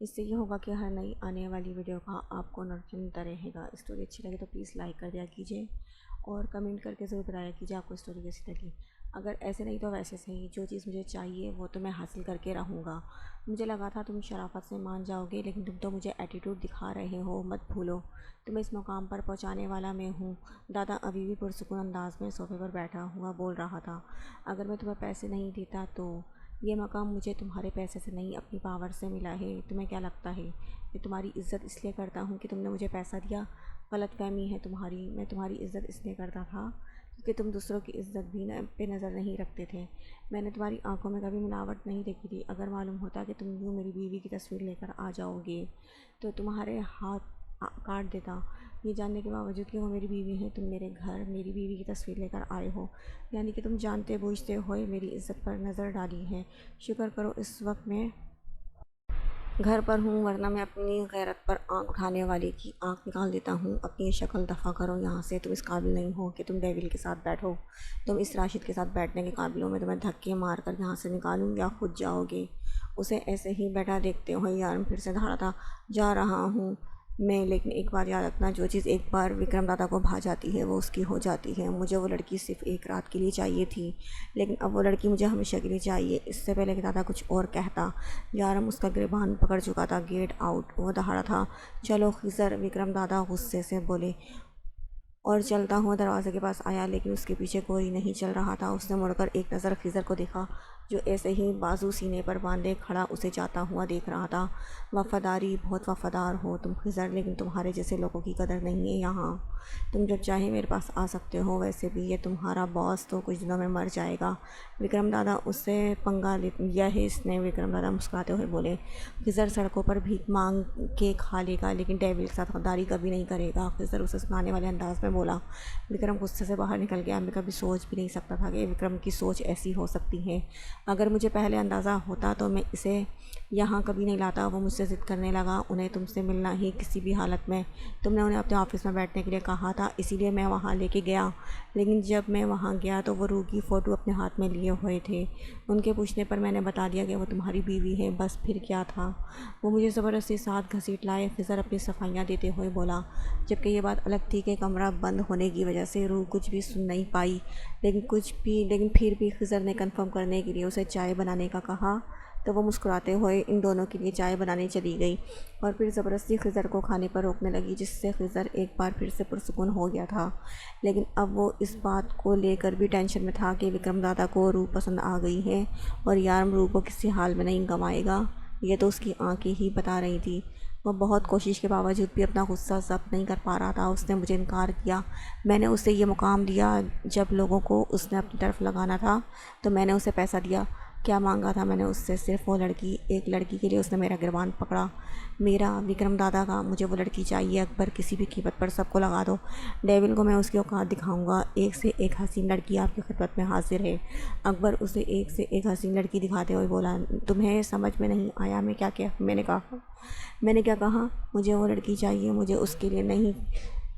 اس سے یہ ہوگا کہ ہر نئی آنے والی ویڈیو کا آپ کو نوٹیفیکیشن ملتا رہے گا۔ اسٹوری اچھی لگے تو پلیز لائک کر دیا کیجیے اور کمنٹ کر کے ضرور بتایا کیجیے آپ کو اسٹوری کیسی لگی۔ اگر ایسے نہیں تو ویسے صحیح، جو چیز مجھے چاہیے وہ تو میں حاصل کر کے رہوں گا۔ مجھے لگا تھا تم شرافت سے مان جاؤ گے، لیکن تم تو مجھے ایٹیٹیوڈ دکھا رہے ہو، مت بھولو تمہیں اس مقام پر پہنچانے والا میں ہوں۔ دادا ابھی بھی پرسکون انداز میں صوفے پر بیٹھا ہوا بول رہا تھا۔ اگر میں تمہیں پیسے نہیں دیتا تو یہ مقام مجھے تمہارے پیسے سے نہیں اپنی پاور سے ملا ہے۔ تمہیں کیا لگتا ہے کہ تمہاری عزت اس لیے کرتا ہوں کہ تم نے مجھے پیسہ دیا؟ غلط فہمی ہے تمہاری۔ میں تمہاری عزت اس لیے کرتا تھا کیونکہ تم دوسروں کی عزت بھی پہ نظر نہیں رکھتے تھے۔ میں نے تمہاری آنکھوں میں کبھی ملاوٹ نہیں دیکھی تھی۔ اگر معلوم ہوتا کہ تم یوں میری بیوی کی تصویر لے کر آ جاؤ گے تو تمہارے ہاتھ کاٹ دیتا۔ یہ جاننے کے باوجود کہ وہ میری بیوی ہے، تم میرے گھر میری بیوی کی تصویر لے کر آئے ہو، یعنی کہ تم جانتے بوجھتے ہوئے میری عزت پر نظر ڈالی ہے۔ شکر کرو اس وقت میں گھر پر ہوں، ورنہ میں اپنی غیرت پر آنکھ اٹھانے والے کی آنکھ نکال دیتا ہوں۔ اپنی شکل دفع کرو یہاں سے، تم اس قابل نہیں ہو کہ تم ڈیول کے ساتھ بیٹھو۔ تم اس راشد کے ساتھ بیٹھنے کے قابل ہو۔ میں تمہیں دھکے مار کر یہاں سے نکالوں یا خود جاؤ گے؟ اسے ایسے ہی بیٹھا دیکھتے ہوئے یارم پھر سے دھاڑا تھا، جا رہا ہوں میں، لیکن ایک بات یاد رکھنا، جو چیز ایک بار وکرم دادا کو بھا جاتی ہے وہ اس کی ہو جاتی ہے۔ مجھے وہ لڑکی صرف ایک رات کے لیے چاہیے تھی، لیکن اب وہ لڑکی مجھے ہمیشہ کے لیے چاہیے۔ اس سے پہلے کہ دادا کچھ اور کہتا، یارم اس کا گریبان پکڑ چکا تھا۔ Get out! وہ دہاڑا تھا۔ چلو خضر! وکرم دادا غصے سے بولے اور چلتا ہوا دروازے کے پاس آیا، لیکن اس کے پیچھے کوئی نہیں چل رہا تھا۔ اس نے مڑ کر ایک نظر خضر کو دیکھا جو ایسے ہی بازو سینے پر باندھے کھڑا اسے جاتا ہوا دیکھ رہا تھا۔ وفاداری! بہت وفادار ہو تم خضر، لیکن تمہارے جیسے لوگوں کی قدر نہیں ہے یہاں۔ تم جب چاہے میرے پاس آ سکتے ہو، ویسے بھی یہ تمہارا باس تو کچھ دنوں میں مر جائے گا۔ وکرم دادا اس سے پنگا لیا ہے اس نے، وکرم دادا مسکراتے ہوئے بولے۔ خضر سڑکوں پر بھیک مانگ کے کھا لے گا، لیکن ڈیول کے ساتھ غداری کبھی نہیں کرے گا، خضر اسے سنانے والے انداز میں بولا۔ وکرم غصے سے باہر نکل گیا۔ میں کبھی سوچ بھی نہیں سکتا تھا کہ وکرم کی سوچ ایسی ہو سکتی ہے۔ اگر مجھے پہلے اندازہ ہوتا تو میں اسے یہاں کبھی نہیں لاتا۔ وہ مجھ سے ضد کرنے لگا، انہیں تم سے ملنا ہی کسی بھی حالت میں۔ تم نے انہیں اپنے آفس میں بیٹھنے کے لیے کہا تھا، اسی لیے میں وہاں لے کے گیا، لیکن جب میں وہاں گیا تو وہ روح کی فوٹو اپنے ہاتھ میں لیے ہوئے تھے۔ ان کے پوچھنے پر میں نے بتا دیا کہ وہ تمہاری بیوی ہے، بس پھر کیا تھا؟ وہ مجھے زبردستی ساتھ گھسیٹ لائے، خضر اپنی صفائیاں دیتے ہوئے بولا، جبکہ یہ بات الگ تھی کہ کمرہ بند ہونے کی وجہ سے روح کچھ بھی سن نہیں پائی، لیکن پھر بھی خضر نے کنفرم کرنے کے لیے اسے چائے بنانے کا کہا تو وہ مسکراتے ہوئے ان دونوں کے لیے چائے بنانے چلی گئی اور پھر زبردستی خضر کو کھانے پر روکنے لگی، جس سے خضر ایک بار پھر سے پرسکون ہو گیا تھا۔ لیکن اب وہ اس بات کو لے کر بھی ٹینشن میں تھا کہ وکرم دادا کو روح پسند آ گئی ہے اور یارم روح کو کسی حال میں نہیں گنوائے گا، یہ تو اس کی آنکھیں ہی بتا رہی تھی۔ وہ بہت کوشش کے باوجود بھی اپنا غصہ ضبط نہیں کر پا رہا تھا۔ اس نے مجھے انکار کیا، میں نے اسے یہ مقام دیا، جب لوگوں کو اس نے اپنی طرف لگانا تھا تو میں نے اسے پیسہ دیا۔ کیا مانگا تھا میں نے اس سے؟ صرف وہ لڑکی، ایک لڑکی کے لیے اس نے میرا گریبان پکڑا، میرا، وکرم دادا کا۔ مجھے وہ لڑکی چاہیے اکبر، کسی بھی قیمت پر سب کو لگا دو، ڈیول کو میں اس کی اوقات دکھاؤں گا۔ ایک سے ایک حسین لڑکی آپ کی خدمت میں حاضر ہے۔ اکبر اسے ایک سے ایک حسین لڑکی دکھاتے ہوئے بولا، تمہیں سمجھ میں نہیں آیا میں نے کیا کہا؟ مجھے وہ لڑکی چاہیے، مجھے اس کے لیے نہیں،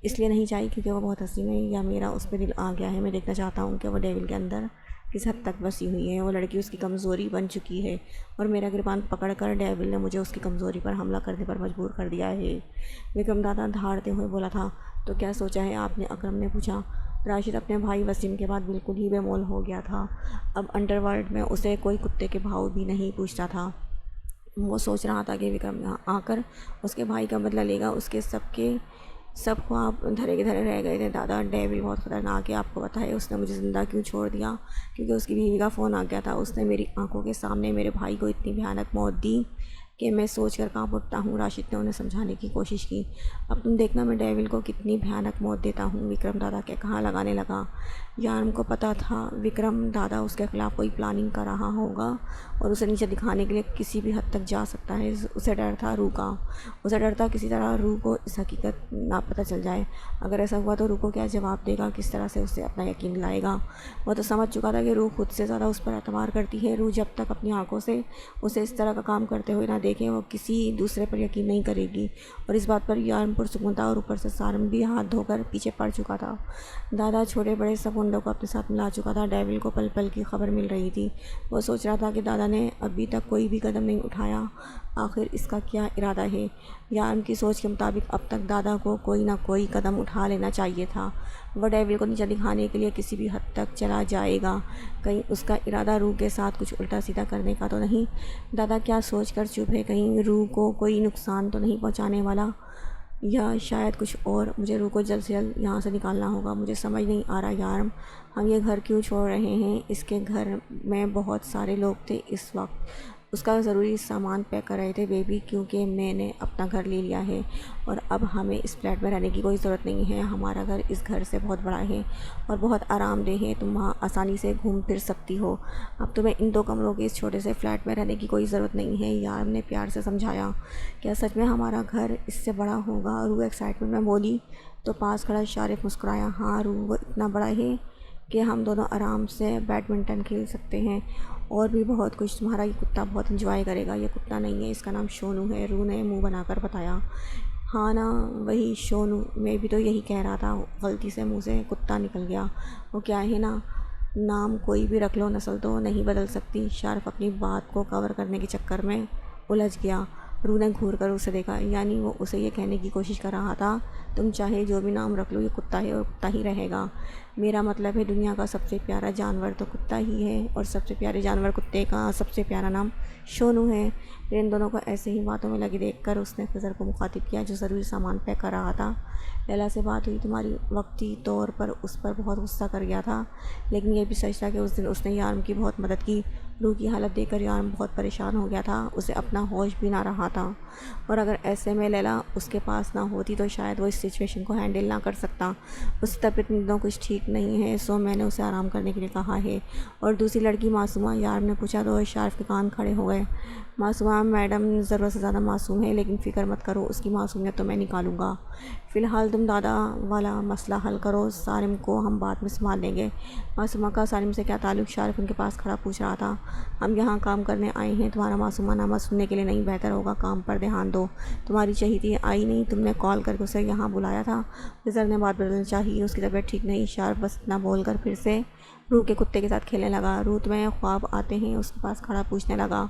اس لیے نہیں چاہیے کیونکہ وہ بہت حسین ہے یا میرا اس پہ دل آ گیا ہے۔ میں دیکھنا چاہتا ہوں کہ وہ ڈیول کے اندر کس حد تک بسی ہوئی ہے۔ وہ لڑکی اس کی کمزوری بن چکی ہے اور میرا گریبان پکڑ کر ڈیول نے مجھے اس کی کمزوری پر حملہ کرنے پر مجبور کر دیا ہے۔ وکرم دادا دھاڑتے ہوئے بولا تھا۔ تو کیا سوچا ہے آپ نے؟ اکرم نے پوچھا۔ راشد اپنے بھائی وسیم کے بعد بالکل ہی بے مول ہو گیا تھا۔ اب انڈر ورلڈ میں اسے کوئی کتے کے بھاؤ بھی نہیں پوچھتا تھا۔ وہ سوچ رہا تھا کہ وکرم یہاں آ کر اس کے بھائی کا بدلہ لے گا۔ اس کے سب خواب دھرے کے دھرے رہ گئے تھے۔ دادا، ڈیول بہت خطرناک ہے، آپ کو پتہ ہے اس نے مجھے زندہ کیوں چھوڑ دیا؟ کیونکہ اس کی بیوی کا فون آ گیا تھا۔ اس نے میری آنکھوں کے سامنے میرے بھائی کو اتنی بھیانک موت دی کہ میں سوچ کر کانپ اٹھتا ہوں۔ راشد نے انہیں سمجھانے کی کوشش کی۔ اب تم دیکھنا میں ڈیول کو کتنی بھیانک موت دیتا ہوں، وکرم دادا کے کہاں لگانے لگا۔ یارم کو پتہ تھا وکرم دادا اس کے خلاف کوئی پلاننگ کر رہا ہوگا اور اسے نیچے دکھانے کے لیے کسی بھی حد تک جا سکتا ہے۔ اسے ڈر تھا روح کا، اسے ڈر تھا کسی طرح روح کو اس حقیقت نہ پتہ چل جائے۔ اگر ایسا ہوا تو روح کو کیا جواب دے گا، کس طرح سے اسے اپنا یقین دلائے گا؟ وہ تو سمجھ چکا تھا کہ روح خود سے زیادہ اس پر اعتبار کرتی ہے۔ روح جب تک اپنی آنکھوں سے اسے اس طرح کا کام کرتے ہوئے نہ دیکھیں وہ کسی دوسرے پر یقین نہیں کرے گی، اور اس بات پر یارم پرسکون تھا، اور اوپر سے سارم بھی ہاتھ دھو کر پیچھے پڑ چکا تھا۔ دادا چھوٹے بڑے سب گنڈوں کو اپنے ساتھ ملا چکا تھا۔ ڈیول کو پل پل کی خبر مل رہی تھی۔ وہ سوچ رہا تھا کہ دادا نے ابھی تک کوئی بھی قدم نہیں اٹھایا، آخر اس کا کیا ارادہ ہے؟ یارم کی سوچ کے مطابق اب تک دادا کو کوئی نہ کوئی قدم اٹھا لینا چاہیے تھا۔ وہ ڈیول کو نیچا دکھانے کے لیے کسی بھی حد تک چلا جائے گا، کہیں اس کا ارادہ روح کے ساتھ کچھ الٹا سیدھا کرنے کا تو نہیں۔ دادا کیا سوچ کر چپ ہے، کہیں روح کو کوئی نقصان تو نہیں پہنچانے والا، یا شاید کچھ اور۔ مجھے روح کو جلد سے جلد یہاں سے نکالنا ہوگا۔ مجھے سمجھ نہیں آ رہا یارم، ہم یہ گھر کیوں چھوڑ رہے ہیں؟ اس کے گھر میں بہت سارے لوگ تھے اس وقت، اس کا ضروری سامان پیک کر رہے تھے بیبی، کیونکہ میں نے اپنا گھر لے لیا ہے اور اب ہمیں اس فلیٹ میں رہنے کی کوئی ضرورت نہیں ہے۔ ہمارا گھر اس گھر سے بہت بڑا ہے اور بہت آرام دہ ہے، تم وہاں آسانی سے گھوم پھر سکتی ہو۔ اب تمہیں ان 2 کمروں کے اس چھوٹے سے فلیٹ میں رہنے کی کوئی ضرورت نہیں ہے، یارم نے پیار سے سمجھایا۔ کیا سچ میں ہمارا گھر اس سے بڑا ہوگا؟ روح ایکسائٹمنٹ میں بولی تو پاس کھڑا شارف مسکرایا۔ ہاں روح، وہ اتنا بڑا ہے کہ ہم دونوں آرام سے بیڈمنٹن کھیل سکتے ہیں اور بھی بہت کچھ۔ تمہارا یہ کتا بہت انجوائے کرے گا۔ یہ کتا نہیں ہے، اس کا نام شونو ہے، روح نے منہ بنا کر بتایا۔ ہاں نا، وہی شونو، میں بھی تو یہی کہہ رہا تھا، غلطی سے منہ سے کتا نکل گیا۔ وہ کیا ہے نا، نام کوئی بھی رکھ لو، نسل تو نہیں بدل سکتی۔ شارف اپنی بات کو کور کرنے کے چکر میں الجھ گیا۔ روح نے گھور کر اسے دیکھا، یعنی وہ اسے یہ کہنے کی کوشش کر رہا تھا تم چاہے جو بھی نام رکھ لو، یہ کتا ہے اور کتا ہی رہے گا۔ میرا مطلب ہے دنیا کا سب سے پیارا جانور تو کتا ہی ہے، اور سب سے پیارے جانور کتے کا سب سے پیارا نام شونو ہے۔ پھر ان دونوں کو ایسے ہی باتوں میں لگے دیکھ کر اس نے خضر کو مخاطب کیا، جو ضروری سامان پیک کر رہا تھا۔ لیلا سے بات ہوئی، تمہاری وقتی طور پر اس پر بہت غصہ کر گیا تھا، لیکن یہ بھی سچ تھا کہ اس دن اس نے یارم کی بہت مدد کی۔ روح کی حالت دیکھ کر یارم بہت پریشان ہو گیا تھا، اسے اپنا ہوش بھی نہ رہا تھا، اور اگر ایسے میں لیلا اس کے پاس نہ ہوتی تو شاید وہ اس سچویشن کو ہینڈل نہ کر سکتا۔ اس کی طبیعت میں کچھ ٹھیک نہیں ہے، سو میں نے اسے آرام کرنے کے لیے کہا ہے۔ اور دوسری لڑکی معصومہ؟ یارم نے پوچھا تو شارف کے کان کھڑے ہو گئے۔ معصومہ میڈم ضرورت سے زیادہ معصوم ہے، لیکن فکر مت کرو، اس کی معصومیت تو میں نکالوں گا۔ فی الحال تم دادا والا مسئلہ حل کرو، سالم کو ہم بعد میں سنبھال لیں گے۔ معصومہ کا سالم سے کیا تعلق؟ شارف ان کے پاس کھڑا پوچھ رہا تھا۔ ہم یہاں کام کرنے آئے ہیں، تمہارا معصومانہ بات سننے کے لیے نہیں، بہتر ہوگا کام پر دھیان دو۔ تمہاری چہیتی آئی نہیں، تم نے کال کر کے اسے یہاں بلایا تھا؟ خضر نے بات بدلنا چاہی، اس کی طبیعت ٹھیک نہیں۔ شارف بس اتنا بول کر پھر سے روح کے کتے کے ساتھ کھیلنے لگا۔ روح تمہیں خواب آتے ہیں؟ اس کے پاس کھڑا پوچھنے لگا۔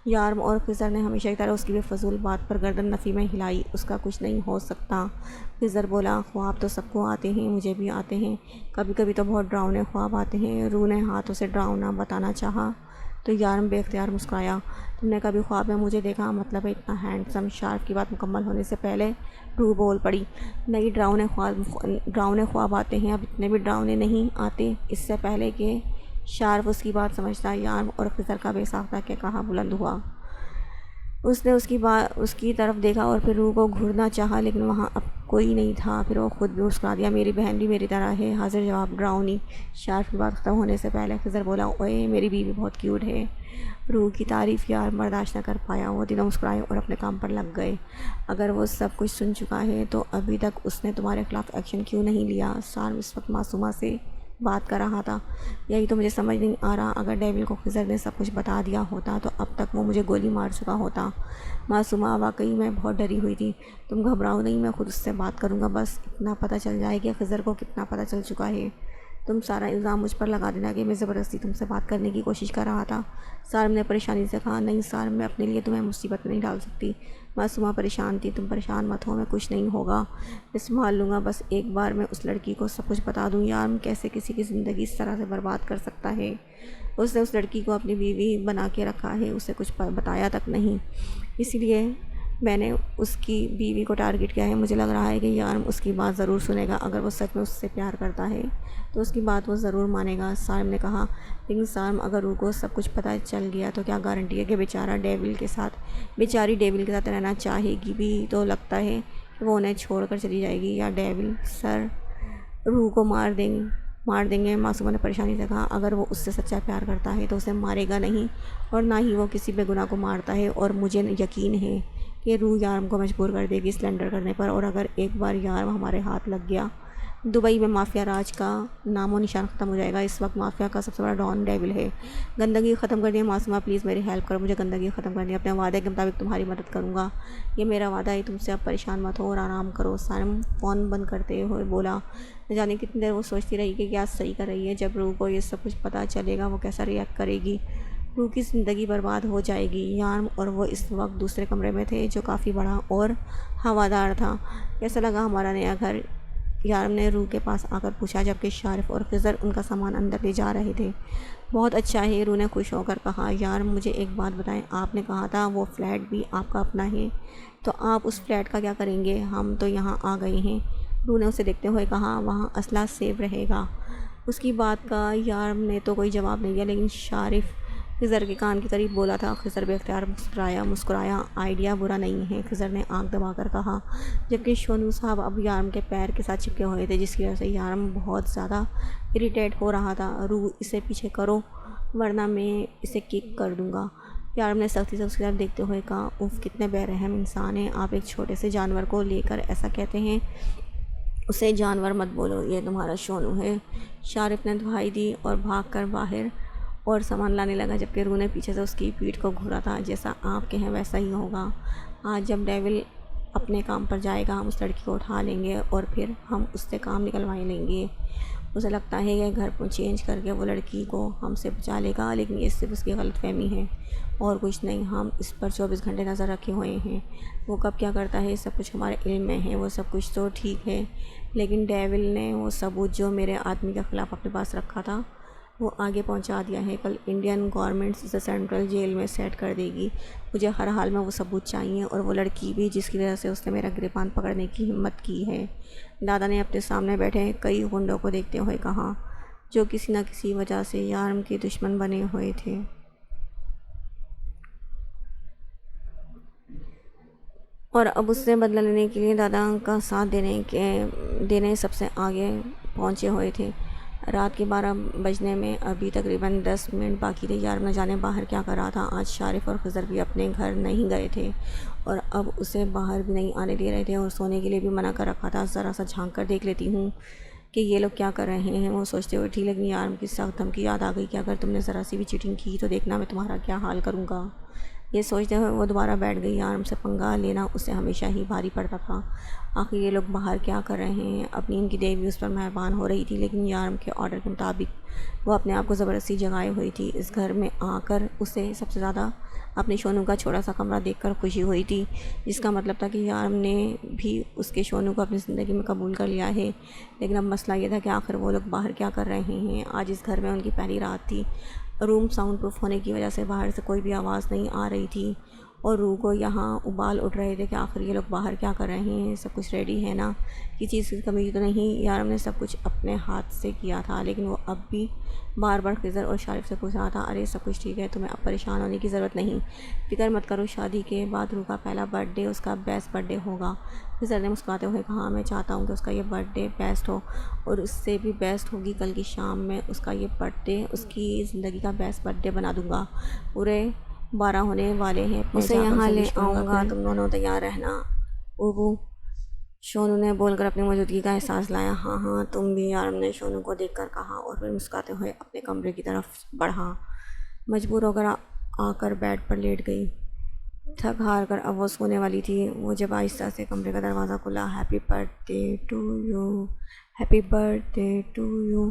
یارم اور خضر نے ہمیشہ کی طرح اس کی بے فضول بات پر گردن نفی میں ہلائی۔ اس کا کچھ نہیں ہو سکتا، خضر بولا۔ خواب تو سب کو آتے ہیں، مجھے بھی آتے ہیں، کبھی کبھی تو بہت ڈراؤنے خواب آتے ہیں۔ روح نے ہاتھوں سے ڈراؤنا بتانا چاہا تو یارم بے اختیار مسکرایا۔ تم نے کبھی خواب میں مجھے دیکھا؟ مطلب ہے اتنا ہینڈسم؟ شارف کی بات مکمل ہونے سے پہلے روح بول پڑی۔ نہیں، ڈراؤنے خواب آتے ہیں، اب اتنے بھی ڈراؤنے نہیں آتے۔ اس سے پہلے کہ شارف اس کی بات سمجھتا، یارم اور خضر کا بے ساختہ کے کہا بلند ہوا۔ اس نے اس کی طرف دیکھا اور پھر روح کو گھورنا چاہا، لیکن وہاں اب کوئی نہیں تھا۔ پھر وہ خود بھی مسکرا دیا۔ میری بہن بھی میری طرح ہے، حاضر جواب ڈراؤنی۔ شارف کی بات ختم ہونے سے پہلے خضر بولا، اوئے میری بیوی بہت کیوٹ ہے۔ روح کی تعریف یارم برداشت نہ کر پایا، وہ دونوں مسکرائے اور اپنے کام پر لگ گئے۔ اگر وہ سب کچھ سن چکا ہے تو ابھی تک اس نے تمہارے خلاف ایکشن کیوں نہیں لیا؟ سالم اس وقت معصومہ سے بات کر رہا تھا۔ یہی تو مجھے سمجھ نہیں آ رہا، اگر ڈیول کو خضر نے سب کچھ بتا دیا ہوتا تو اب تک وہ مجھے گولی مار چکا ہوتا۔ معصومہ، واقعی میں بہت ڈری ہوئی تھی۔ تم گھبراؤ نہیں، میں خود اس سے بات کروں گا، بس اتنا پتہ چل جائے کہ خضر کو کتنا پتہ چل چکا ہے۔ تم سارا الزام مجھ پر لگا دینا کہ میں زبردستی تم سے بات کرنے کی کوشش کر رہا تھا۔ سالم نے پریشانی سے کہا۔ نہیں سالم، میں اپنے لیے تمہیں مصیبت میں نہیں ڈال سکتی۔ معصومہ پریشان تھی۔ تم پریشان مت ہو، میں کچھ نہیں ہوگا، میں سنبھال لوں گا، بس ایک بار میں اس لڑکی کو سب کچھ بتا دوں۔ یارم کیسے کسی کی زندگی اس طرح سے برباد کر سکتا ہے؟ اس نے اس لڑکی کو اپنی بیوی بنا کے رکھا ہے، اسے کچھ بتایا تک نہیں، اسی لیے میں نے اس کی بیوی کو ٹارگٹ کیا ہے۔ مجھے لگ رہا ہے کہ یارم اس کی بات ضرور سنے گا، اگر وہ سچ میں اس سے پیار کرتا ہے تو اس کی بات وہ ضرور مانے گا۔ سالم نے کہا، لیکن سالم اگر روح کو سب کچھ پتہ چل گیا تو کیا گارنٹی ہے کہ بیچاری ڈیول کے ساتھ رہنا چاہے گی بھی؟ تو لگتا ہے کہ وہ انہیں چھوڑ کر چلی جائے گی، یا ڈیول سر روح کو مار دیں گے۔ معصومہ نے پریشانی سے کہا، اگر وہ اس سے سچا پیار کرتا ہے تو اسے مارے گا نہیں، اور نہ ہی وہ کسی بے گناہ کو مارتا ہے، اور مجھے یقین ہے کہ روح یارم کو مجبور کر دے گی سلنڈر کرنے پر، اور اگر ایک بار یارم ہمارے ہاتھ لگ گیا دبئی میں مافیا راج کا نام و نشان ختم ہو جائے گا۔ اس وقت مافیا کا سب سے بڑا ڈان ڈیول ہے۔ گندگی ختم کر دیا معصومہ، پلیز میری ہیلپ کرو، مجھے گندگی ختم کر دیا، اپنے وعدے کے مطابق تمہاری مدد کروں گا، یہ میرا وعدہ ہے، تم سے اب پریشان مت ہو اور آرام کرو۔ سارم فون بند کرتے ہوئے بولا۔ نہ جانے کتنی دیر وہ سوچتی رہی کہ کیا صحیح کر رہی ہے۔ جب روح کو یہ سب کچھ پتہ چلے گا وہ کیسا ریئیکٹ کرے گی؟ روح کی زندگی برباد ہو جائے گی۔ یارم اور وہ اس وقت دوسرے کمرے میں تھے جو کافی بڑا اور ہوادار تھا۔ کیسا لگا ہمارا نیا گھر؟ یارم نے روح کے پاس آ کر پوچھا جبکہ شارف اور خضر ان کا سامان اندر لے جا رہے تھے۔ بہت اچھا ہے، روح نے خوش ہو کر کہا۔ یارم مجھے ایک بات بتائیں، آپ نے کہا تھا وہ فلیٹ بھی آپ کا اپنا ہے، تو آپ اس فلیٹ کا کیا کریں گے؟ ہم تو یہاں آ گئے ہیں، روح نے اسے دیکھتے ہوئے کہا۔ وہاں اسلحہ سیف رہے گا۔ اس کی بات کا یارم نے تو کوئی جواب نہیں دیا، لیکن شارف خضر کے کان کے قریب بولا تھا۔ خضر بے اختیار مسکرایا۔ آئیڈیا برا نہیں ہے، خضر نے آنکھ دبا کر کہا، جبکہ شونو صاحب اب یارم کے پیر کے ساتھ چپکے ہوئے تھے جس کی وجہ سے یارم بہت زیادہ اریٹیٹ ہو رہا تھا۔ روح اسے پیچھے کرو ورنہ میں اسے کک کر دوں گا، یارم نے سختی سے اس کی طرف دیکھتے ہوئے کہا۔ اف، کتنے بے رحم انسان ہیں آپ، ایک چھوٹے سے جانور کو لے کر ایسا کہتے ہیں؟ اسے جانور مت بولو، یہ تمہارا شونو ہے۔ شارف نے دہائی دی اور بھاگ کر باہر اور سامان لانے لگا، جبکہ روح نے پیچھے سے اس کی پیٹھ کو گھورا تھا۔ جیسا آپ کہیں ویسا ہی ہوگا، آج جب ڈیول اپنے کام پر جائے گا ہم اس لڑکی کو اٹھا لیں گے اور پھر ہم اس سے کام نکلوائے لیں گے۔ اسے لگتا ہے کہ گھر کو چینج کر کے وہ لڑکی کو ہم سے بچا لے گا، لیکن یہ صرف اس کی غلط فہمی ہے اور کچھ نہیں۔ ہم اس پر 24 گھنٹے نظر رکھے ہوئے ہیں، وہ کب کیا کرتا ہے سب کچھ ہمارے علم میں ہے۔ وہ سب کچھ تو ٹھیک ہے، لیکن ڈیول نے وہ ثبوت جو میرے آدمی کے خلاف اپنے پاس رکھا تھا وہ آگے پہنچا دیا ہے۔ کل انڈین گورنمنٹ اسے سینٹرل جیل میں سیٹ کر دے گی، مجھے ہر حال میں وہ ثبوت چاہیے، اور وہ لڑکی بھی جس کی وجہ سے اس نے میرا گریبان پکڑنے کی ہمت کی ہے۔ دادا نے اپنے سامنے بیٹھے کئی غنڈوں کو دیکھتے ہوئے کہا جو کسی نہ کسی وجہ سے یارم کے دشمن بنے ہوئے تھے۔ اور اب اس سے بدلہ لینے کے لیے دادا کا ساتھ دینے سب سے آگے پہنچے ہوئے تھے۔ رات کے 12 بجنے میں ابھی تقریباً 10 منٹ باقی تھے۔ یارم نہ جانے باہر کیا کر رہا تھا۔ آج شارف اور خضر بھی اپنے گھر نہیں گئے تھے اور اب اسے باہر بھی نہیں آنے دے رہے تھے اور سونے کے لیے بھی منع کر رکھا تھا۔ ذرا سا جھانک کر دیکھ لیتی ہوں کہ یہ لوگ کیا کر رہے ہیں، وہ سوچتے ہوئے اٹھی، لیکن یارم کی سخت دھمکی یاد آ گئی کہ اگر تم نے ذرا سی بھی چیٹنگ کی تو دیکھنا میں تمہارا کیا حال کروں گا۔ یہ سوچتے ہوئے وہ دوبارہ بیٹھ گئی۔ یارم سے پنگا لینا اسے ہمیشہ ہی بھاری پڑتا تھا۔ آخر یہ لوگ باہر کیا کر رہے ہیں؟ اپنی ان کی دیوی اس پر مہربان ہو رہی تھی، لیکن یارم کے آرڈر کے مطابق وہ اپنے آپ کو زبردستی جگائے ہوئی تھی۔ اس گھر میں آ کر اسے سب سے زیادہ اپنے شونو کا چھوٹا سا کمرہ دیکھ کر خوشی ہوئی تھی، جس کا مطلب تھا کہ یارم نے بھی اس کے شونو کو اپنی زندگی میں قبول کر لیا ہے۔ لیکن اب مسئلہ یہ تھا کہ آخر وہ لوگ باہر کیا کر رہے ہیں۔ آج اس گھر میں ان کی پہلی رات تھی۔ روم ساؤنڈ پروف ہونے کی وجہ سے باہر سے کوئی بھی آواز نہیں آ رہی تھی اور روح کو یہاں ابال اٹھ رہے تھے کہ آخر یہ لوگ باہر کیا کر رہے ہیں، سب کچھ ریڈی ہے نا، کسی چیز کی کمی تو نہیں۔ یارم نے سب کچھ اپنے ہاتھ سے کیا تھا، لیکن وہ اب بھی بار بار خضر اور شارف سے پوچھ رہا تھا، ارے سب کچھ ٹھیک ہے، تمہیں اب پریشان ہونے کی ضرورت نہیں، فکر مت کرو، شادی کے بعد روح کا پہلا برتھ ڈے اس کا بیسٹ برتھ ڈے ہوگا۔ خضر نے مسکراتے ہوئے کہا، میں چاہتا ہوں کہ اس کا یہ برتھ ڈے بیسٹ ہو، اور اس سے بھی بیسٹ ہوگی کل کی شام میں اس کا یہ برتھ ڈے اس کی زندگی کا بیسٹ برتھ ڈے بنا دوں گا۔ پورے 12 ہونے والے ہیں، اسے یہاں لے آؤں گا، تم دونوں تیار رہنا۔ اوبو، شونو نے بول کر اپنی موجودگی کا احساس لایا۔ ہاں ہاں تم بھی، یارم نے شونو کو دیکھ کر کہا اور پھر مسکراتے ہوئے اپنے کمرے کی طرف بڑھا۔ مجبور ہو کر آ کر بیڈ پر لیٹ گئی، تھک ہار کر اب وہ سونے والی تھی۔ وہ جب آہستہ سے کمرے کا دروازہ کھلا، happy birthday to you, happy birthday to you,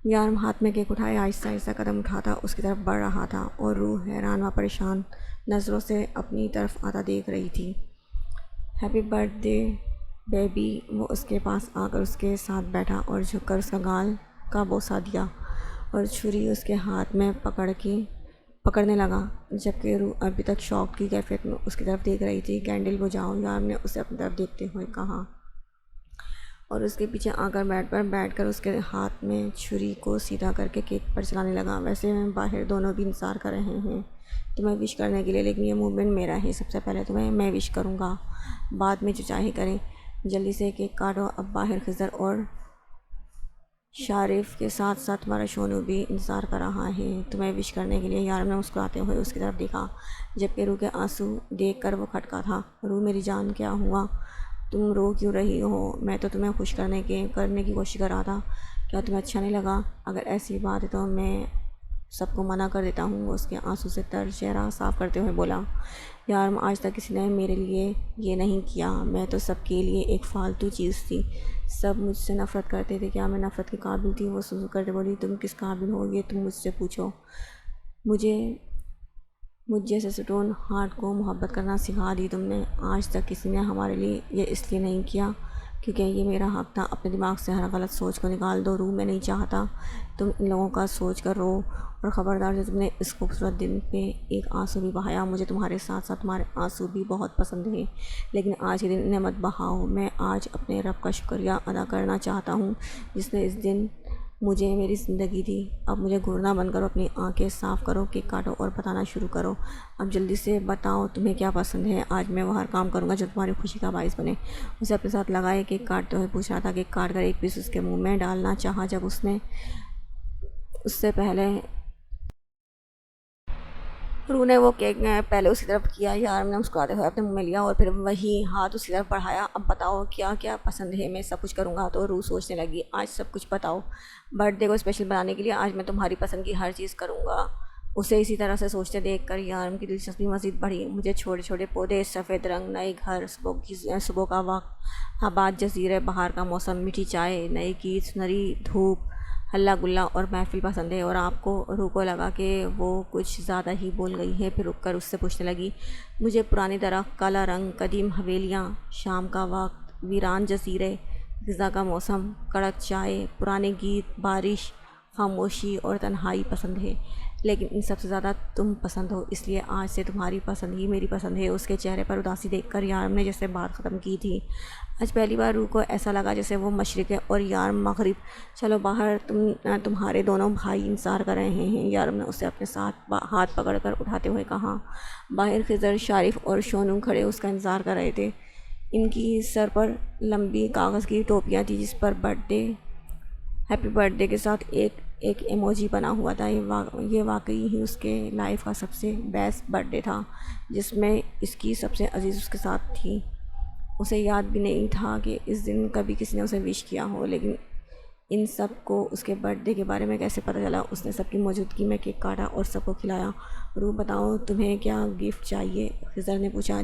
یارم ہاتھ میں کیک اٹھائے آہستہ آہستہ قدم اٹھاتا اس کی طرف بڑھ رہا تھا اور روح حیران و پریشان نظروں سے اپنی طرف آتا دیکھ رہی تھی۔ ہیپی برتھ ڈے بیبی، وہ اس کے پاس آ کر اس کے ساتھ بیٹھا اور جھک کر اس کا گال کا بوسہ دیا اور چھری اس کے ہاتھ میں پکڑنے لگا، جبکہ روح ابھی تک شوق کی کیفیت میں اس کی طرف دیکھ رہی تھی۔ کینڈل بجھاؤ، یارم نے اسے اپنی طرف دیکھتے ہوئے کہا اور اس کے پیچھے آ کر بیڈ پر بیٹھ کر اس کے ہاتھ میں چھری کو سیدھا کر کے کیک پر چلانے لگا۔ ویسے باہر دونوں بھی انتظار کر رہے ہیں تمہیں وش کرنے کے لیے، لیکن یہ موومنٹ میرا ہے، سب سے پہلے تمہیں میں وش کروں گا، بعد میں جو چاہے کریں، جلدی سے کیک کاٹو۔ اب باہر خضر اور شارف کے ساتھ ساتھ تمہارا شونو بھی انتظار کر رہا ہے تمہیں وش کرنے کے لیے۔ یارم نے مسکراتے ہوئے اس کی طرف دیکھا، جبکہ روح کے آنسو دیکھ کر وہ کھٹکا تھا۔ روح میری جان، کیا ہوا؟ تم رو کیوں رہی ہو؟ میں تو تمہیں خوش کرنے کی کوشش کر رہا تھا، کیا تمہیں اچھا نہیں لگا؟ اگر ایسی بات ہے تو میں سب کو منع کر دیتا ہوں۔ وہ اس کے آنسو سے تر چہرہ صاف کرتے ہوئے بولا، یار آج تک کسی نے میرے لیے یہ نہیں کیا، میں تو سب کے لیے ایک فالتو چیز تھی، سب مجھ سے نفرت کرتے تھے، کیا میں نفرت کے قابل تھی؟ وہ سسو کرتے بولی، تم کس قابل ہو یہ تم مجھ سے پوچھو؟ مجھ جیسے سٹون ہارٹ کو محبت کرنا سکھا دی تم نے۔ آج تک کسی نے ہمارے لیے یہ اس لیے نہیں کیا کیونکہ یہ میرا حق تھا۔ اپنے دماغ سے ہر غلط سوچ کو نکال دو، روح میں نہیں چاہتا تم ان لوگوں کا سوچ کر رو، اور خبردار جو تم نے اس خوبصورت دن پہ ایک آنسو بھی بہایا، مجھے تمہارے ساتھ ساتھ تمہارے آنسو بھی بہت پسند ہیں، لیکن آج کے دن انہیں مت بہاؤ۔ میں آج اپنے رب کا شکریہ ادا کرنا چاہتا ہوں جس نے اس دن مجھے میری زندگی دی۔ اب مجھے گھورنا بند کرو، اپنی آنکھیں صاف کرو، کیک کاٹو اور بتانا شروع کرو۔ اب جلدی سے بتاؤ تمہیں کیا پسند ہے، آج میں وہ ہر کام کروں گا جو تمہاری خوشی کا باعث بنے۔ اسے اپنے ساتھ لگائے، کیک کاٹتے ہوئے پوچھ رہا تھا۔ کیک کاٹ کر ایک پیس اس کے منہ میں ڈالنا چاہا جب اس نے اس سے پہلے روح نے وہ کیک پہلے اسی طرف کیا، یارم نے مسکراتے ہوئے اپنے منہ میں لیا اور پھر وہی ہاتھ اسی طرف بڑھایا۔ اب بتاؤ کیا کیا پسند ہے، میں سب کچھ کروں گا۔ تو روح سوچنے لگی، آج سب کچھ بتاؤ، برتھ ڈے کو اسپیشل بنانے کے لیے آج میں تمہاری پسند کی ہر چیز کروں گا۔ اسے اسی طرح سے سوچتے دیکھ کر یارم کی دلچسپی مزید بڑھی۔ مجھے چھوٹے چھوٹے پودے، سفید رنگ، نئے گھر، صبح کا وقت، آباد جزیرے، باہر کا موسم، میٹھی چائے، نئے گیت، سنہری دھوپ، ہلا گلا اور محفل پسند ہے۔ اور آپ کو روح کو لگا کہ وہ کچھ زیادہ ہی بول گئی ہے، پھر رک کر اس سے پوچھنے لگی، مجھے پرانے درخت، کالا رنگ، قدیم حویلیاں، شام کا وقت، ویران جزیرے، خزاں کا موسم، کڑک چائے، پرانے گیت، بارش، خاموشی اور تنہائی پسند ہے، لیکن ان سب سے زیادہ تم پسند ہو، اس لیے آج سے تمہاری پسند ہی میری پسند ہے۔ اس کے چہرے پر اداسی دیکھ کر یارم نے جیسے بات ختم کی تھی، آج پہلی بار روح کو ایسا لگا جیسے وہ مشرق ہے اور یارم مغرب۔ چلو باہر، تمہارے دونوں بھائی انتظار کر رہے ہیں، یارم نے اسے اپنے ساتھ ہاتھ پکڑ کر اٹھاتے ہوئے کہا۔ باہر خضر، شارف اور شونو کھڑے اس کا انتظار کر رہے تھے۔ ان کی سر پر لمبی کاغذ کی ٹوپیاں تھیں جس پر ہیپی برتھ ڈے کے ساتھ ایک ایموجی بنا ہوا تھا۔ یہ واقعی ہی اس کے لائف کا سب سے بیسٹ برتھ ڈے تھا جس میں اس کی سب سے عزیز اس کے ساتھ تھی۔ اسے یاد بھی نہیں تھا کہ اس دن کبھی کسی نے اسے وش کیا ہو، لیکن ان سب کو اس کے برتھ ڈے کے بارے میں کیسے پتہ چلا؟ اس نے سب کی موجودگی میں کیک کاٹا اور سب کو کھلایا۔ روح بتاؤ تمہیں کیا گفٹ چاہیے؟ خضر نے پوچھا۔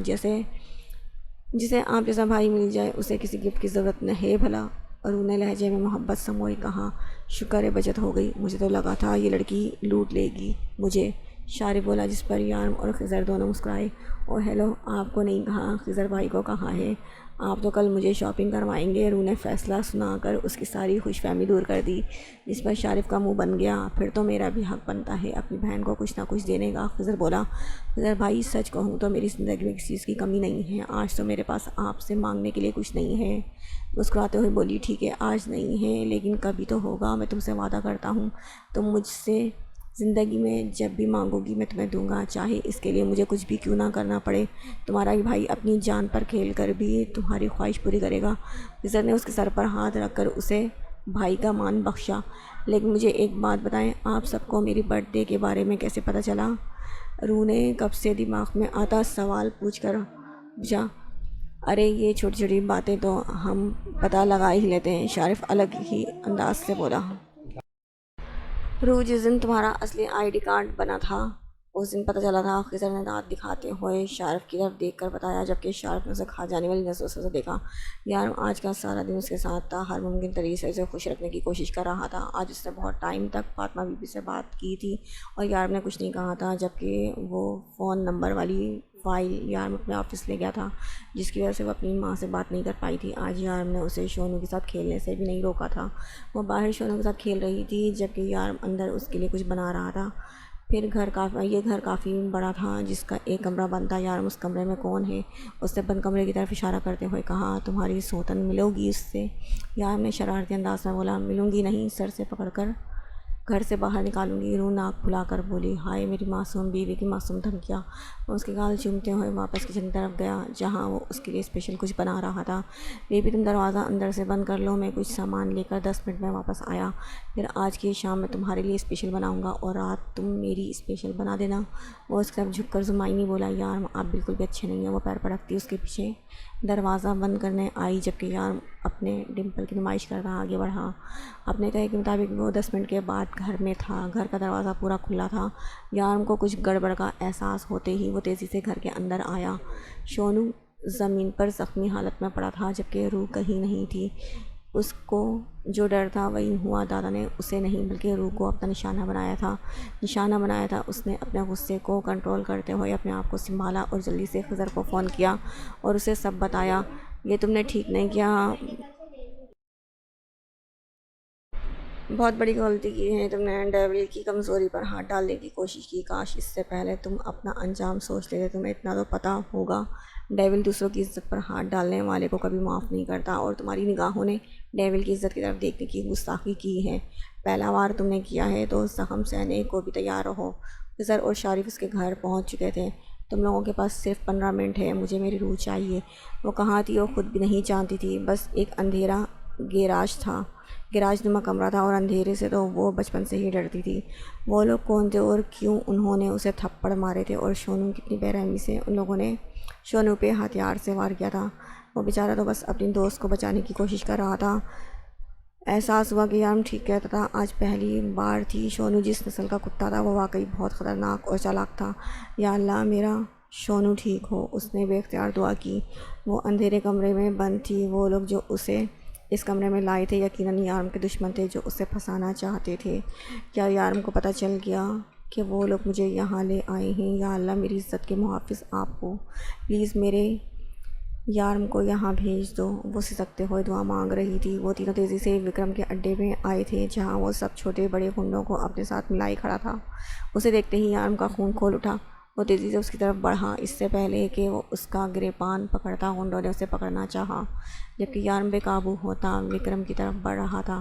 جسے آپ جیسا بھائی مل جائے اسے کسی گفٹ کی ضرورت نہ ہے بھلا، روح نے لہجے میں محبت سموئے کہا۔ شکر ہے بچت ہو گئی، مجھے تو لگا تھا یہ لڑکی لوٹ لے گی مجھے، شارف بولا، جس پر یارم اور خضر دونوں مسکرائے۔ او ہیلو، آپ کو نہیں کہا، خضر بھائی کو کہا ہے، آپ تو کل مجھے شاپنگ کروائیں گے۔ روح نے فیصلہ سنا کر اس کی ساری خوش فہمی دور کر دی، جس پر شارف کا منہ بن گیا۔ پھر تو میرا بھی حق بنتا ہے اپنی بہن کو کچھ نہ کچھ دینے کا، خضر بولا۔ خضر بھائی سچ کہوں تو میری زندگی میں کسی چیز کی کمی نہیں ہے، آج تو میرے پاس آپ سے مانگنے کے لیے کچھ نہیں ہے۔ مسکراتے ہوئے بولی، ٹھیک ہے آج نہیں ہے لیکن کبھی تو ہوگا، میں تم سے وعدہ کرتا ہوں، تم مجھ سے زندگی میں جب بھی مانگو گی میں تمہیں دوں گا، چاہے اس کے لیے مجھے کچھ بھی کیوں نہ کرنا پڑے۔ تمہارا ہی بھائی اپنی جان پر کھیل کر بھی تمہاری خواہش پوری کرے گا۔ خضر نے اس کے سر پر ہاتھ رکھ کر اسے بھائی کا مان بخشا۔ لیکن مجھے ایک بات بتائیں، آپ سب کو میری برتھ ڈے کے بارے میں کیسے پتہ چلا؟ روح نے کب سے دماغ میں آتا سوال پوچھا۔ ارے یہ چھوٹی چھوٹی باتیں تو ہم پتہ لگا ہی لیتے ہیں، شارف الگ ہی انداز سے بولا۔ روح جس دن تمہارا اصلی ID کارڈ بنا تھا اس دن پتہ چلا تھا، خضر نے دانت دکھاتے ہوئے شارف کی طرف دیکھ کر بتایا، جبکہ شارف نے اسے کھا جانے والی نظروں سے دیکھا۔ یارم آج کا سارا دن اس کے ساتھ تھا، ہر ممکن طریقے سے اسے خوش رکھنے کی کوشش کر رہا تھا۔ آج اس نے بہت ٹائم تک فاطمہ بی بی سے بات کی تھی اور یارم نے کچھ نہیں کہا تھا، جبکہ وہ فون نمبر والی فائل یارم اپنے آفس لے گیا تھا جس کی وجہ سے وہ اپنی ماں سے بات نہیں کر پائی تھی۔ آج یارم نے اسے شونو کے ساتھ کھیلنے سے بھی نہیں روکا تھا، وہ باہر شونو کے ساتھ کھیل رہی تھی جبکہ یارم اندر اس کے لیے کچھ بنا رہا تھا۔ یہ گھر کافی بڑا تھا جس کا ایک کمرہ بند تھا۔ یارم اس کمرے میں کون ہے؟ اس نے بند کمرے کی طرف اشارہ کرتے ہوئے کہا۔ تمہاری سوتن ملو گی اس سے؟ یارم نے شرارتی انداز میں بولا۔ ملوں گی نہیں، سر سے پکڑ کر گھر سے باہر نکالوں گی۔ روح ناک پھلا کر بولی، ہائے میری معصوم بیوی کی معصوم دھمکیاں۔ وہ اس کے گال چومتے ہوئے واپس کچن کی طرف گیا جہاں وہ اس کے لیے اسپیشل کچھ بنا رہا تھا۔ بیبی تم دروازہ اندر سے بند کر لو، میں کچھ سامان لے کر 10 منٹ میں واپس آیا، پھر آج کی شام میں تمہارے لیے اسپیشل بناؤں گا اور رات تم میری اسپیشل بنا دینا۔ وہ اس کی طرف جھک کر زمائنی بولا، یار آپ بالکل بھی اچھے نہیں ہیں۔ وہ پیر پٹکتی اس کے پیچھے دروازہ بند کرنے آئی جبکہ یار اپنے ڈمپل کی نمائش کر رہا آگے بڑھا۔ اپنے کہے کے مطابق وہ 10 منٹ کے بعد گھر میں تھا۔ گھر کا دروازہ پورا کھلا تھا۔ یارم کو کچھ گڑبڑ کا احساس ہوتے ہی وہ تیزی سے گھر کے اندر آیا۔ شونو زمین پر زخمی حالت میں پڑا تھا جبکہ روح کہیں نہیں تھی۔ اس کو جو ڈر تھا وہی ہوا۔ دادا نے اسے نہیں بلکہ روح کو اپنا نشانہ بنایا تھا۔ اس نے اپنے غصے کو کنٹرول کرتے ہوئے اپنے آپ کو سنبھالا اور جلدی سے خضر کو فون کیا اور اسے سب بتایا۔ یہ تم نے ٹھیک نہیں کیا، بہت بڑی غلطی کی ہے تم نے۔ ڈیول کی کمزوری پر ہاتھ ڈالنے کی کوشش کی، کاش اس سے پہلے تم اپنا انجام سوچ لیتے۔ تمہیں اتنا تو پتہ ہوگا ڈیول دوسروں کی عزت پر ہاتھ ڈالنے والے کو کبھی معاف نہیں کرتا، اور تمہاری نگاہوں نے ڈیول کی عزت کی طرف دیکھنے کی گستاخی کی ہے۔ پہلا وار تم نے کیا ہے تو زخم سہنے کو بھی تیار رہو۔ خضر اور شارف اس کے گھر پہنچ چکے تھے۔ تم لوگوں کے پاس صرف 15 منٹ ہے، مجھے میری روح چاہیے۔ وہ کہاں تھی وہ خود بھی نہیں جانتی تھی۔ بس ایک اندھیرا گیراج نما کمرہ تھا اور اندھیرے سے تو وہ بچپن سے ہی ڈرتی تھی۔ وہ لوگ کون تھے اور کیوں انہوں نے اسے تھپڑ مارے تھے، اور شونو کتنی بے رحمی سے ان لوگوں نے شونو پہ ہتھیار سے وار کیا تھا۔ وہ بیچارہ تو بس اپنی دوست کو بچانے کی کوشش کر رہا تھا۔ احساس ہوا کہ یارم ٹھیک کہتا تھا، آج پہلی بار تھی شونو جس نسل کا کتا تھا وہ واقعی بہت خطرناک اور چالاک تھا۔ یا اللہ میرا شونو ٹھیک ہو، اس نے بے اختیار دعا کی۔ وہ اندھیرے کمرے میں بند تھی۔ وہ لوگ جو اسے اس کمرے میں لائے تھے یقیناً یارم کے دشمن تھے جو اسے پھنسانا چاہتے تھے۔ کیا یارم کو پتہ چل گیا کہ وہ لوگ مجھے یہاں لے آئے ہیں؟ یا اللہ میری عزت کے محافظ آپ ہو، پلیز میرے یارم کو یہاں بھیج دو۔ وہ سسکتے ہوئے دعا مانگ رہی تھی۔ وہ تینوں تیزی سے وکرم کے اڈے میں آئے تھے جہاں وہ سب چھوٹے بڑے گنڈوں کو اپنے ساتھ ملائے کھڑا تھا۔ اسے دیکھتے ہی یارم کا خون کھول اٹھا۔ وہ تیزی سے اس کی طرف بڑھا۔ اس سے پہلے کہ وہ اس کا گریبان پکڑتا گنڈوں نے اسے پکڑنا چاہا جبکہ یارم بے قابو ہوتا وکرم کی طرف بڑھ رہا تھا۔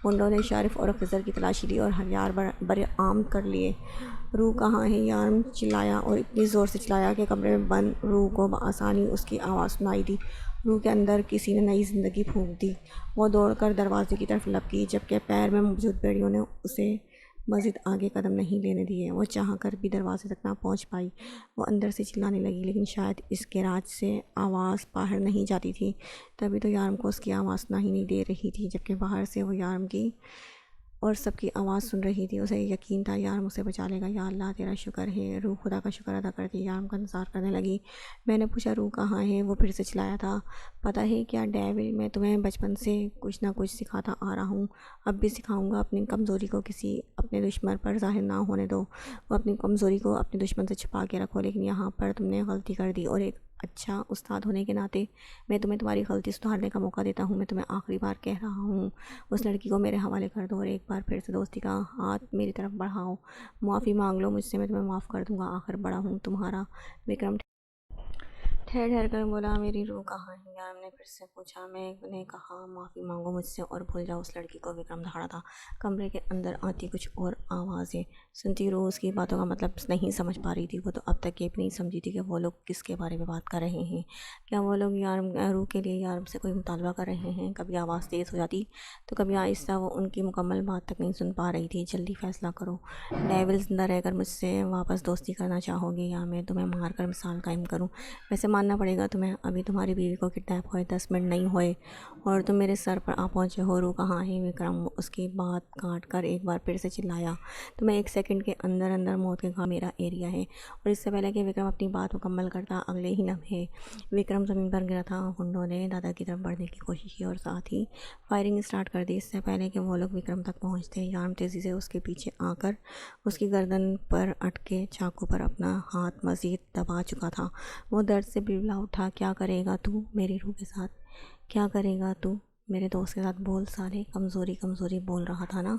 گنڈوں نے شارف اور خضر کی تلاشی لی اور ہتھیار برآمد کر لیے۔ روح کہاں ہے؟ یارم چلایا اور اتنی زور سے چلایا کہ کمرے میں بند روح کو بآسانی اس کی آواز سنائی دی۔ روح کے اندر کسی نے نئی زندگی پھونک دی۔ وہ دوڑ کر دروازے کی طرف لپکی جبکہ پیر میں موجود بیڑیوں نے اسے مزید آگے قدم نہیں لینے دیے۔ وہ چاہ کر بھی دروازے تک نہ پہنچ پائی۔ وہ اندر سے چلانے لگی لیکن شاید اس گیراج سے آواز باہر نہیں جاتی تھی، تبھی تو یارم کو اس کی آواز سنائی نہیں دے رہی تھی جبکہ باہر سے وہ یارم کی اور سب کی آواز سن رہی تھی۔ اسے یقین تھا یارم اسے بچا لے گا۔ یا اللہ تیرا شکر ہے۔ روح خدا کا شکر ادا کرتی یارم کا انتظار کرنے لگی۔ میں نے پوچھا روح کہاں ہے؟ وہ پھر سے چلایا تھا، پتہ ہے کیا ڈیول، میں تمہیں بچپن سے کچھ نہ کچھ سکھاتا آ رہا ہوں، اب بھی سکھاؤں گا۔ اپنی کمزوری کو کسی اپنے دشمن پر ظاہر نہ ہونے دو۔ وہ اپنی کمزوری کو اپنے دشمن سے چھپا کے رکھو، لیکن یہاں پر تم نے غلطی کر دی اور ایک اچھا استاد ہونے کے ناطے میں تمہیں تمہاری غلطی سدھارنے کا موقع دیتا ہوں۔ میں تمہیں آخری بار کہہ رہا ہوں، اس لڑکی کو میرے حوالے کر دو اور ایک بار پھر سے دوستی کا ہاتھ میری طرف بڑھاؤ۔ معافی مانگ لو مجھ سے، میں تمہیں معاف کر دوں گا۔ آخر بڑا ہوں تمہارا وکرم ٹھہر کر بولا، میری روح کہاں ہے؟ یارم نے پھر سے پوچھا۔ میں نے کہا معافی مانگو مجھ سے اور بھول جاؤ اس لڑکی کو۔ وکرم دہاڑا تھا۔ کمرے کے اندر آتی کچھ اور آوازیں سنتی روح اس کی باتوں کا مطلب نہیں سمجھ پا رہی تھی۔ وہ تو اب تک یہ بھی نہیں سمجھی تھی کہ وہ لوگ کس کے بارے میں بات کر رہے ہیں۔ کیا وہ لوگ روح کے لیے یارم سے کوئی مطالبہ کر رہے ہیں؟ کبھی آواز تیز ہو جاتی تو کبھی آہستہ۔ وہ ان کی مکمل بات تک نہیں سن پا رہی تھی۔ جلدی فیصلہ کرو، ڈیول زندہ رہ کر مجھ سے واپس دوستی کرنا چاہو گے یا میں تمہیں مار کر مثال قائم کروں؟ ویسے ماننا پڑے گا تمہیں، ابھی تمہاری بیوی کو کڈنیپ ہوئے 10 منٹ نہیں ہوئے اور تم میرے سر پر آ پہنچے ہو۔ روح کہاں ہے؟ وکرم اس کی بات کاٹ کر ایک بار پھر سے چلایا، تمہیں 1 سیکنڈ کے اندر اندر موت کے گھاٹ میرا ایریا ہے۔ اور اس سے پہلے کہ وکرم اپنی بات مکمل کرتا اگلے ہی لمحے وکرم زمین پر گرا تھا۔ گنڈوں نے دادا کی طرف بڑھنے کی کوشش کی اور ساتھ ہی فائرنگ سٹارٹ کر دی۔ اس سے پہلے کہ وہ لوگ وکرم تک پہنچتے یارم تیزی سے اس کے پیچھے آ کر اس کی گردن پر اٹکے چاقو پر اپنا ہاتھ مزید دبا چکا تھا۔ وہ درد سے بلبلا اٹھا، کیا کرے گا تو میری روح کے ساتھ؟ کیا کرے گا تو؟ میرے دوست کے ساتھ بول سارے کمزوری کمزوری بول رہا تھا نا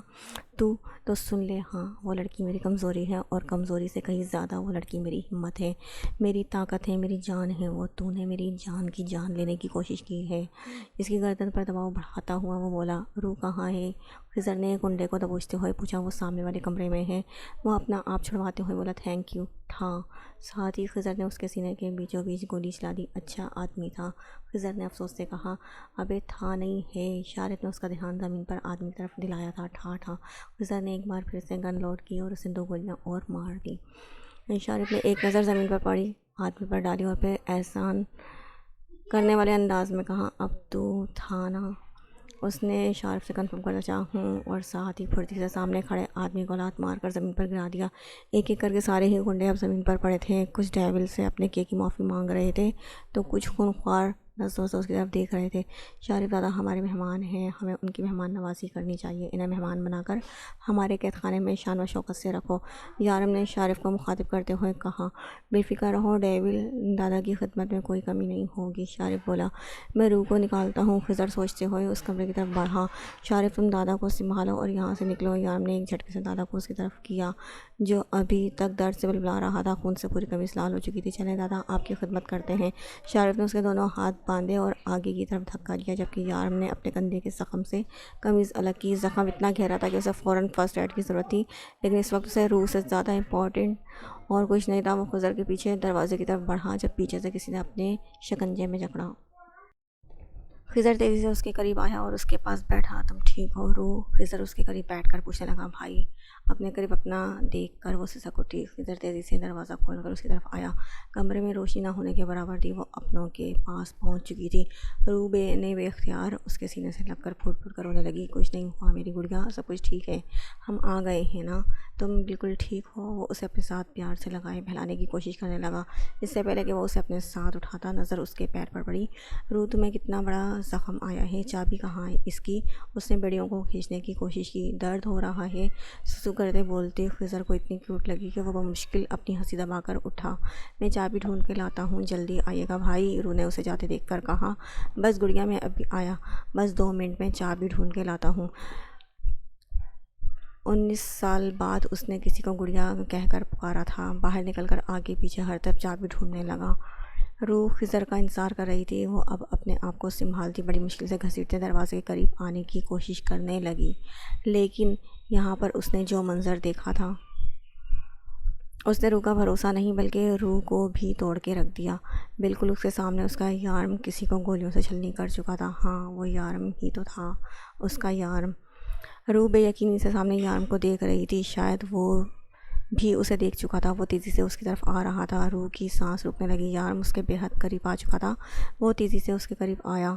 تو سن لے، ہاں وہ لڑکی میری کمزوری ہے، اور کمزوری سے کہیں زیادہ وہ لڑکی میری ہمت ہے، میری طاقت ہے، میری جان ہے وہ۔ تو نے میری جان کی جان لینے کی کوشش کی ہے۔ اس کی گردن پر دباؤ بڑھاتا ہوا وہ بولا، روح کہاں ہے؟ خضر نے کنڈے کو دبوچتے ہوئے پوچھا۔ وہ سامنے والے کمرے میں ہے۔ وہ اپنا آپ چھڑواتے ہوئے بولا، تھینک یو۔ تھا۔ ساتھ ہی خضر نے اس کے سینے کے بیچوں بیچ گولی چلا دی۔ اچھا آدمی تھا، خضر نے افسوس سے کہا۔ ابے تھا نہیں ہے، شارف نے اس کا دھیان زمین پر آدمی کی طرف دلایا تھا۔ تھا۔ خضر نے ایک بار پھر سے گن لوڈ کی اور اسے 2 گولیاں اور مار دی۔ شارف نے ایک نظر زمین پر پڑی آدمی پر ڈالی اور پھر احسان کرنے والے انداز میں کہا، اب تو تھا نا؟ اس نے شارف سے کنفرم کرنا چاہا ہوں، اور ساتھ ہی پھرتی سے سامنے کھڑے آدمی کو لات مار کر زمین پر گرا دیا۔ ایک ایک کر کے سارے ہی گنڈے اب زمین پر پڑے تھے۔ کچھ ڈیول سے اپنے کی معافی مانگ رہے تھے تو کچھ خونخوار نظروں سے اس کی طرف دیکھ رہے تھے۔ شارف دادا ہمارے مہمان ہیں، ہمیں ان کی مہمان نوازی کرنی چاہیے، انہیں مہمان بنا کر ہمارے قید خانے میں شان و شوکت سے رکھو، یارم نے شارف کو مخاطب کرتے ہوئے کہا۔ بے فکر رہو ڈیول، دادا کی خدمت میں کوئی کمی نہیں ہوگی، شارف بولا۔ میں روح کو نکالتا ہوں، خضر سوچتے ہوئے اس کمرے کی طرف بڑھا۔ شارف تم دادا کو سنبھالو اور یہاں سے نکلو، یارم نے ایک جھٹکے سے دادا کو اس کی طرف کیا جو ابھی تک درد سے بلبلا رہا تھا، خون سے پوری قمیص لال ہو چکی تھی۔ چلیں دادا، آپ کی خدمت کرتے ہیں۔ شارف نے اس کے دونوں ہاتھ باندھے اور آگے کی طرف دھکا دیا، جبکہ یارم نے اپنے کندھے کے زخم سے قمیض الگ کی۔ زخم اتنا گہرا تھا کہ اسے فوراً فرسٹ ایڈ کی ضرورت تھی، لیکن اس وقت اسے روح سے زیادہ امپورٹنٹ اور کچھ نہیں تھا۔ وہ خضر کے پیچھے دروازے کی طرف بڑھا جب پیچھے سے کسی نے اپنے شکنجے میں جکڑا۔ خضر تیزی سے اس کے قریب آیا اور اس کے پاس بیٹھا۔ تم ٹھیک ہو روح؟ خضر اس کے قریب بیٹھ کر پوچھنے لگا۔ بھائی اپنے قریب اپنا دیکھ کر وہ سسک اٹھی۔ خضر تیزی سے دروازہ کھول کر اس کی طرف آیا۔ کمرے میں روشنی نہ ہونے کے برابر تھی، وہ اپنوں کے پاس پہنچ چکی تھی۔ روح بے اختیار اس کے سینے سے لگ کر پھوٹ پھوٹ کر رونے لگی۔ کچھ نہیں ہوا میری گڑیا، سب کچھ ٹھیک ہے، ہم آ گئے ہیں نا، تم بالکل ٹھیک ہو؟ وہ اسے اپنے ساتھ پیار سے لگائے بہلانے کی کوشش کرنے لگا۔ اس سے پہلے کہ وہ اسے اپنے ساتھ اٹھاتا، نظر اس کے پیر پر پڑی۔ روح تمہیں کتنا بڑا زخم آیا ہے، چابی کہاں ہے اس کی؟ اس نے بیڑیوں کو کھینچنے کی کوشش کی۔ درد ہو رہا ہے، سسو کرتے بولتی خضر کو اتنی کیوٹ لگی کہ وہ بمشکل اپنی ہنسی دبا کر اٹھا۔ میں چابی ڈھونڈ کے لاتا ہوں، جلدی آئیے گا بھائی، روح نے اسے جاتے دیکھ کر کہا۔ بس گڑیا میں ابھی آیا، بس 2 منٹ میں چابی ڈھونڈ کے لاتا ہوں۔ 19 سال بعد اس نے کسی کو گڑیا کہہ کر پکارا تھا۔ باہر نکل کر آگے پیچھے ہر طرف چابی ڈھونڈنے لگا۔ روح خضر کا انتظار کر رہی تھی۔ وہ اب اپنے آپ کو سنبھالتی بڑی مشکل سے گھسیٹتے دروازے کے قریب آنے کی کوشش کرنے لگی، لیکن یہاں پر اس نے جو منظر دیکھا تھا اس نے روح کا بھروسہ نہیں بلکہ روح کو بھی توڑ کے رکھ دیا۔ بالکل اس کے سامنے اس کا یارم کسی کو گولیوں سے چھلنی کر چکا تھا۔ ہاں وہ یارم ہی تو تھا، اس کا یارم۔ روح بے یقینی سے سامنے یارم کو دیکھ رہی تھی، شاید وہ بھی اسے دیکھ چکا تھا۔ وہ تیزی سے اس کی طرف آ رہا تھا۔ روح کی سانس رکنے لگی۔ یارم اس کے بے حد قریب آ چکا تھا۔ وہ تیزی سے اس کے قریب آیا۔